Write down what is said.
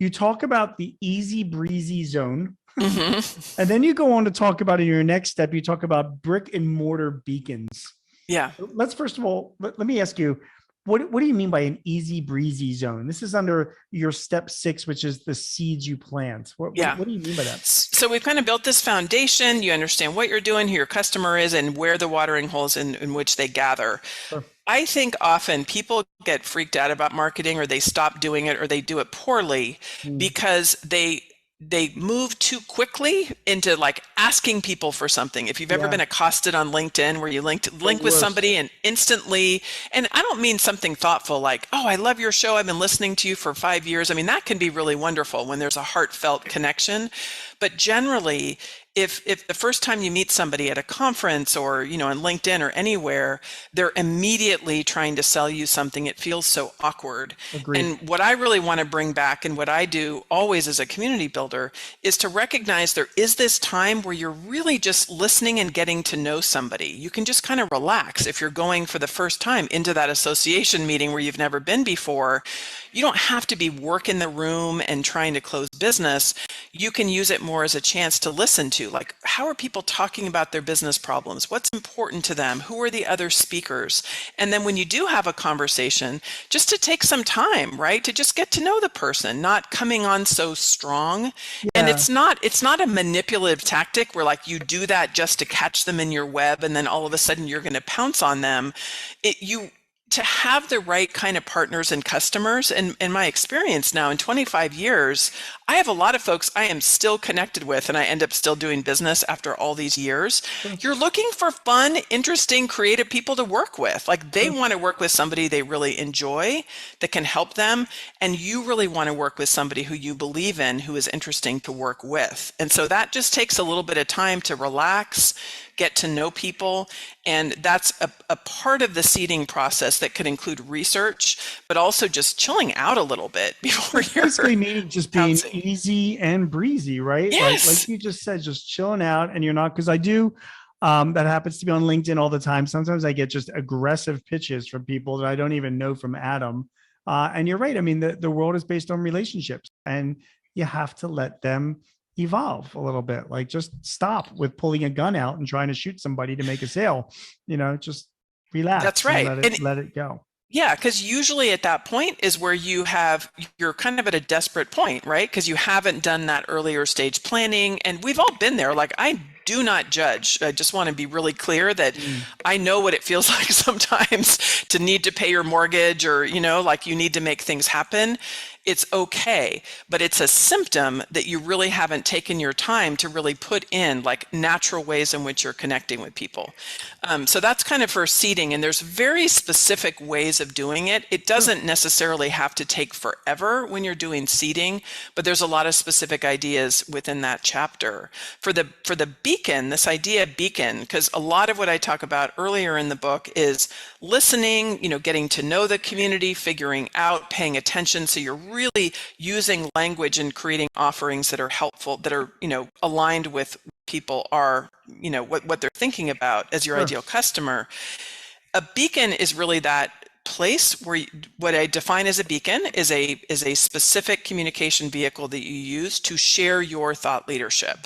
you talk about the easy breezy zone. Hmm. And then you go on to talk about in your next step, you talk about brick and mortar beacons. Yeah. Let's first of all, let me ask you, what do you mean by an easy breezy zone? This is under your step 6, which is the seeds you plant. Yeah. What do you mean by that? So we've kind of built this foundation. You understand what you're doing, who your customer is, and where the watering holes in which they gather. Sure. I think often people get freaked out about marketing, or they stop doing it, or they do it poorly Mm. because they move too quickly into like asking people for something. If you've ever Yeah, been accosted on LinkedIn where you the link with worst. somebody and instantly, and I don't mean something thoughtful like, "Oh, I love your show. I've been listening to you for 5 years." I mean, that can be really wonderful when there's a heartfelt connection. But generally, if the first time you meet somebody at a conference or, on LinkedIn or anywhere, they're immediately trying to sell you something, it feels so awkward. Agreed. And what I really want to bring back, and what I do always as a community builder, is to recognize there is this time where you're really just listening and getting to know somebody. You can just kind of relax if you're going for the first time into that association meeting where you've never been before. You don't have to be working the room and trying to close business. You can use it more as a chance to listen to, like, how are people talking about their business problems? What's important to them? Who are the other speakers? And then when you do have a conversation, just to take some time, right? To just get to know the person, not coming on so strong. And Yeah. it's not a manipulative tactic where like you do that just to catch them in your web and then all of a sudden you're going to pounce on them. You to have the right kind of partners and customers, and in my experience now in 25 years, I have a lot of folks I am still connected with and I end up still doing business after all these years. Sure. You're looking for fun, interesting, creative people to work with. Like they Sure. want to work with somebody they really enjoy that can help them, and you really want to work with somebody who you believe in, who is interesting to work with. And so that just takes a little bit of time to relax, get to know people. And that's a part of the seeding process that could include research, but also just chilling out a little bit before It's you're basically meaning just being pouncing. easy and breezy, right? Like Yes. you just said, just chilling out, and you're not, because I do. That happens to be on LinkedIn all the time. Sometimes I get just aggressive pitches from people that I don't even know from Adam. And you're right. I mean, the world is based on relationships, and you have to let them evolve a little bit. Like just stop with pulling a gun out and trying to shoot somebody to make a sale. Just That's relax and right. And let it go. yeah, because usually at that point is where you're kind of at a desperate point, right? Because you haven't done that earlier stage planning. And we've all been there. Like, I do not judge. I just want to be really clear that Mm. I know what it feels like sometimes to need to pay your mortgage, or, like you need to make things happen. It's okay, but it's a symptom that you really haven't taken your time to really put in like natural ways in which you're connecting with people. So that's kind of for seeding, and there's very specific ways of doing it. It Sure. doesn't necessarily have to take forever when you're doing seeding, but there's a lot of specific ideas within that chapter. For the beacon, this idea of beacon, because a lot of what I talk about earlier in the book is listening, getting to know the community, figuring out, paying attention. So you're really using language and creating offerings that are helpful, that are, aligned with people are, what they're thinking about as your Sure. ideal customer. A beacon is really that place where what I define as a beacon is a specific communication vehicle that you use to share your thought leadership.